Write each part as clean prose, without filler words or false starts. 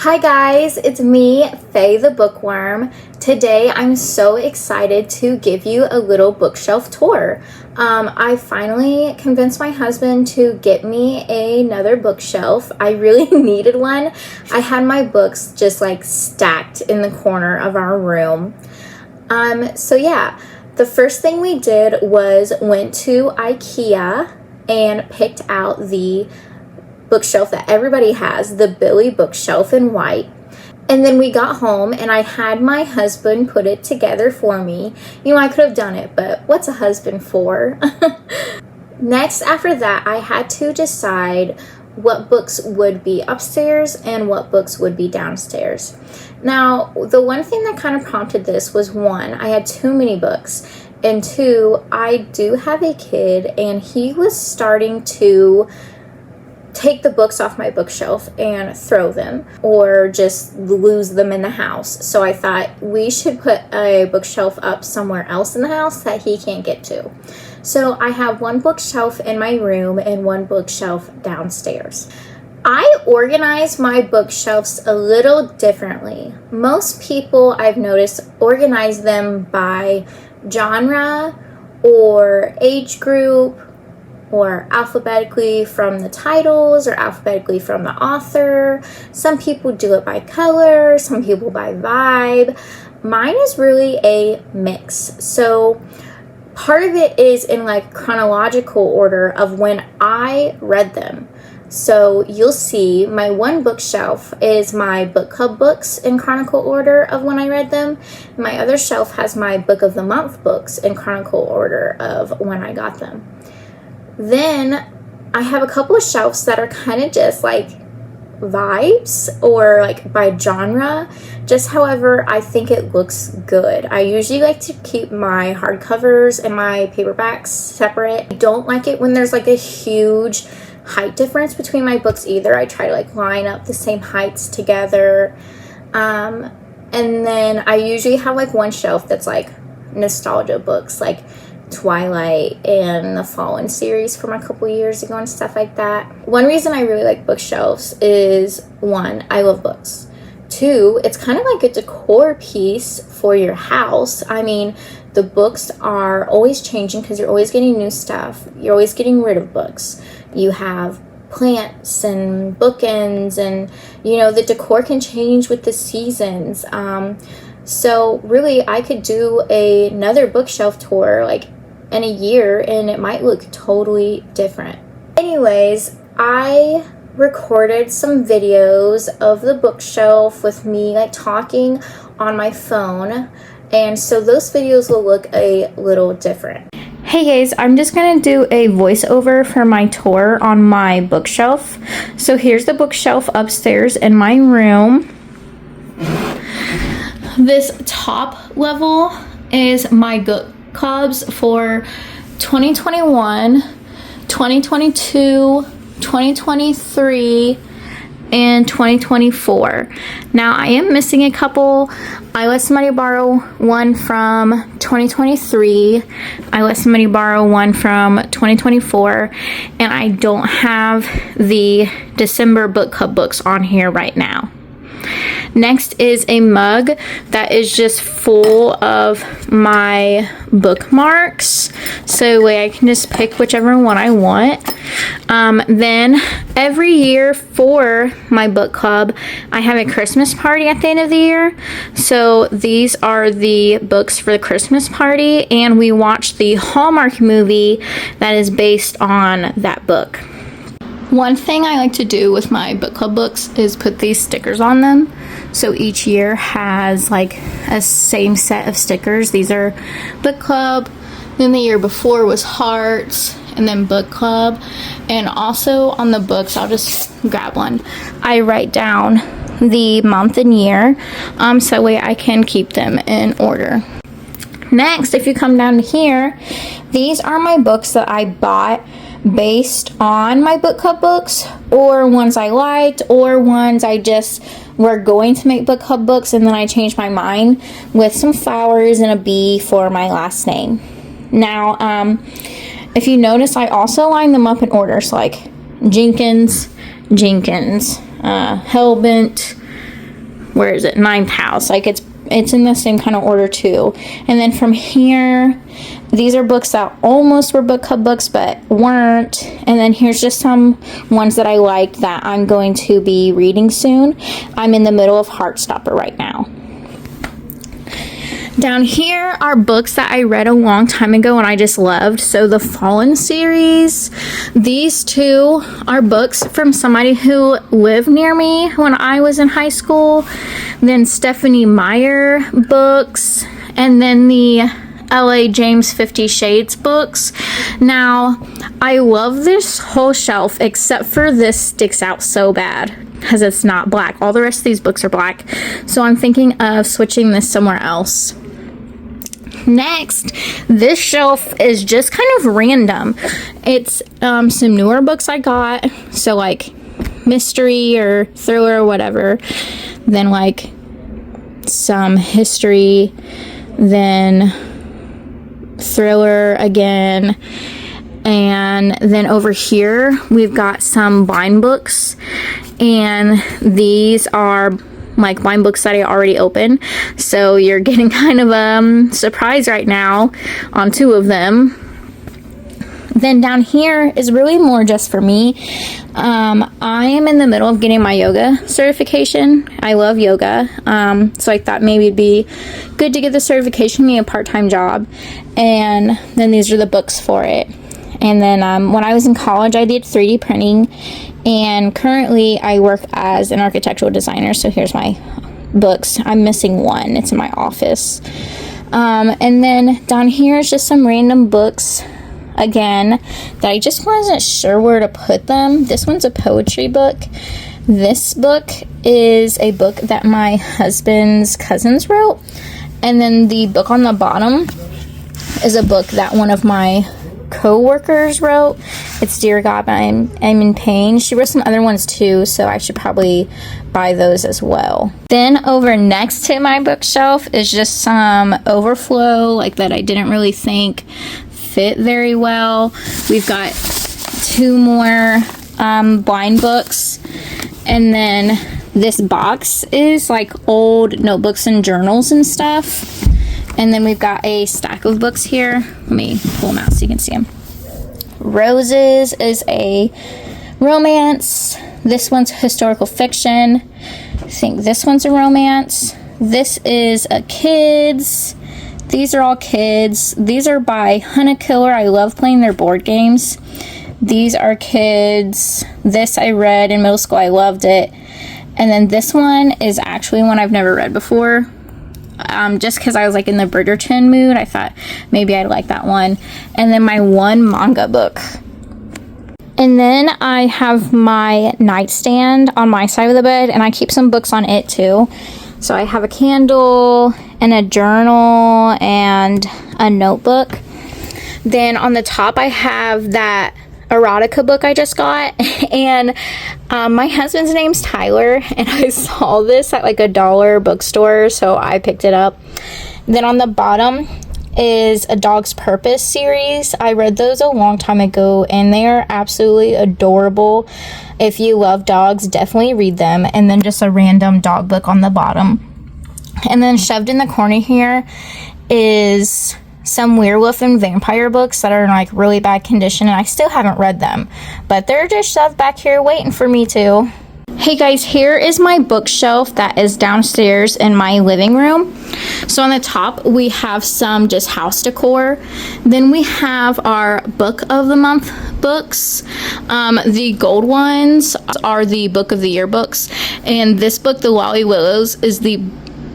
Hi guys, it's me, Faye the Bookworm. Today I'm so excited to give you a little bookshelf tour. I finally convinced my husband to get me another bookshelf. I really needed one. I had my books just like stacked in the corner of our room. So yeah, the first thing we did was went to IKEA and picked out the bookshelf that everybody has, the Billy bookshelf in white. And then we got home and I had my husband put it together for me. You know, I could have done it, but what's a husband for? Next, after that, I had to decide what books would be upstairs and what books would be downstairs. Now, the one thing that kind of prompted this was, one, I had too many books, and two, I do have a kid and he was starting to take the books off my bookshelf and throw them or just lose them in the house. So I thought we should put a bookshelf up somewhere else in the house that he can't get to. So I have one bookshelf in my room and one bookshelf downstairs. I organize my bookshelves a little differently. Most people, I've noticed, organize them by genre or age group, or alphabetically from the titles or alphabetically from the author. Some people do it by color, some people by vibe. Mine is really a mix. So part of it is in like chronological order of when I read them. So you'll see my one bookshelf is my book club books in chronicle order of when I read them. My other shelf has my book of the month books in chronicle order of when I got them. Then I have a couple of shelves that are kind of just like vibes or like by genre, just however I think it looks good. I usually like to keep my hardcovers and my paperbacks separate. I don't like it when there's like a huge height difference between my books either. I try to like line up the same heights together. And then I usually have like one shelf that's like nostalgia books, like Twilight and the Fallen series from a couple years ago and stuff like that. One reason I really like bookshelves is, one, I love books. Two, it's kind of like a decor piece for your house. I mean, the books are always changing because you're always getting new stuff. You're always getting rid of books. You have plants and bookends, and you know, the decor can change with the seasons. So really I could do another bookshelf tour like in a year and it might look totally different. Anyways, I recorded some videos of the bookshelf with me like talking on my phone, and so those videos will look a little different. Hey guys, I'm just gonna do a voiceover for my tour on my bookshelf. So here's the bookshelf upstairs in my room. This top level is my book clubs for 2021, 2022, 2023, and 2024. Now I am missing a couple. I let somebody borrow one from 2023. I let somebody borrow one from 2024, and I don't have the December book club books on here right now. Next is a mug that is just full of my bookmarks, so I can just pick whichever one I want. Then every year for my book club, I have a Christmas party at the end of the year. So these are the books for the Christmas party, and we watch the Hallmark movie that is based on that book. One thing I like to do with my book club books is put these stickers on them. So each year has like a same set of stickers. These are book club, then the year before was hearts, and then book club. And also on the books, I'll just grab one, I write down the month and year, so that way I can keep them in order. Next, if you come down here, these are my books that I bought based on my book club books, or ones I liked, or ones I just were going to make book club books and then I changed my mind, with some flowers and a B for my last name. Now, if you notice, I also line them up in order, so like Jenkins, Hellbent, where is it, ninth house. Like it's in the same kind of order too. And then from here, these are books that almost were book club books but weren't. And then here's just some ones that I liked that I'm going to be reading soon. I'm in the middle of Heartstopper right now. Down here are books that I read a long time ago and I just loved. So the Fallen series, these two are books from somebody who lived near me when I was in high school. Then Stephenie Meyer books, and then the L.A. James 50 Shades books. Now, I love this whole shelf except for this sticks out so bad because it's not black. All the rest of these books are black. So I'm thinking of switching this somewhere else. Next, this shelf is just kind of random. It's some newer books I got, so like mystery or thriller or whatever, then like some history, then thriller again, and then over here we've got some blind books, and these are like blind books that I already opened, so you're getting kind of a surprise right now on two of them. Then down here is really more just for me. I am in the middle of getting my yoga certification. I love yoga, so I thought maybe it'd be good to get the certification, be a part-time job. And then these are the books for it. And then when I was in college, I did 3D printing, and currently I work as an architectural designer. So here's my books. I'm missing one. It's in my office. And then down here is just some random books, again, that I just wasn't sure where to put them. This one's a poetry book. This book is a book that my husband's cousins wrote. And then the book on the bottom is a book that one of my co-workers wrote. It's Dear God, I'm in Pain. She wrote some other ones too, so I should probably buy those as well. Then over next to my bookshelf is just some overflow, like that I didn't really think fit very well. We've got two more blind books, and then this box is like old notebooks and journals and stuff. And then we've got a stack of books here. Let me pull them out so you can see them. Roses is a romance. This one's historical fiction. I think this one's a romance. This is a kids. These are all kids. These are by Hunnakiller. I love playing their board games. These are kids. This I read in middle school. I loved it. And then this one is actually one I've never read before. Just because I was like in the Bridgerton mood, I thought maybe I'd like that one. And then my one manga book. And then I have my nightstand on my side of the bed, and I keep some books on it too. So I have a candle and a journal and a notebook. Then on the top I have that erotica book I just got, and my husband's name's Tyler, and I saw this at like a dollar bookstore, so I picked it up. Then on the bottom is A Dog's Purpose series. I read those a long time ago, and they are absolutely adorable. If you love dogs, definitely read them. And then just a random dog book on the bottom. And then shoved in the corner here is some werewolf and vampire books that are in like really bad condition, and I still haven't read them, but they're just shoved back here waiting for me to. Hey guys, here is my bookshelf that is downstairs in my living room. So on the top we have some just house decor. Then we have our book of the month books. The gold ones are the book of the year books, and this book, The Lolly Willows, is the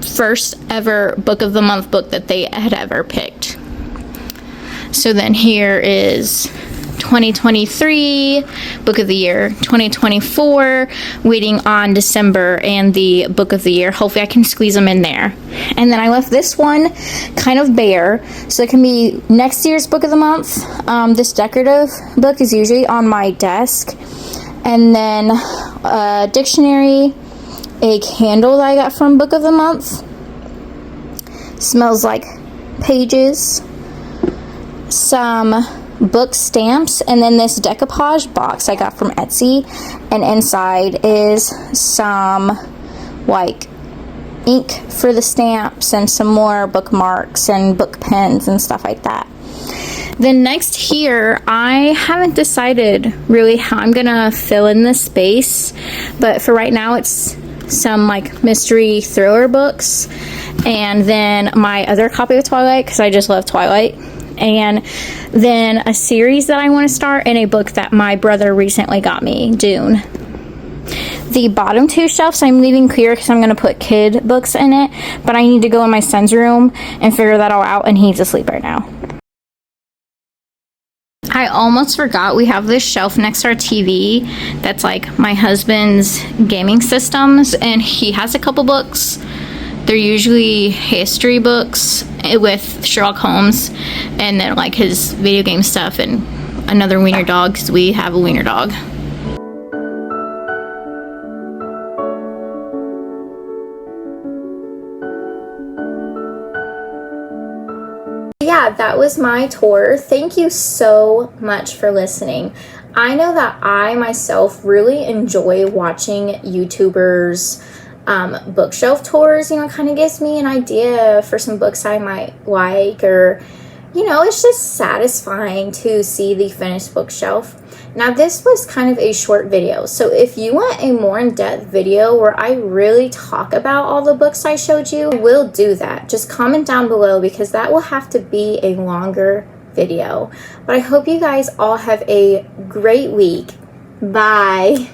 first ever book of the month book that they had ever picked. So then here is 2023 book of the year, 2024 waiting on December, and the book of the year. Hopefully I can squeeze them in there. And then I left this one kind of bare, so it can be next year's book of the month. This decorative book is usually on my desk. And then a dictionary, a candle that I got from book of the month. Smells like pages. Some book stamps, and then this decoupage box I got from Etsy, and inside is some like ink for the stamps and some more bookmarks and book pens and stuff like that. Then next here, I haven't decided really how I'm gonna fill in this space, but for right now it's some like mystery thriller books, and then my other copy of Twilight, because I just love Twilight, and then a series that I want to start, and a book that my brother recently got me, Dune. The bottom two shelves I'm leaving clear because I'm going to put kid books in it, but I need to go in my son's room and figure that all out, and he's asleep right now. I almost forgot we have this shelf next to our TV that's like my husband's gaming systems, and he has a couple books. They're usually history books with Sherlock Holmes, and then like his video game stuff, and another wiener dog because we have a wiener dog. Yeah, that was my tour. Thank you so much for listening. I know that I myself really enjoy watching YouTubers bookshelf tours. You know, it kind of gives me an idea for some books I might like, or you know, it's just satisfying to see the finished bookshelf. Now this was kind of a short video, so if you want a more in-depth video where I really talk about all the books I showed you, I will do that. Just comment down below because that will have to be a longer video. But I hope you guys all have a great week. Bye.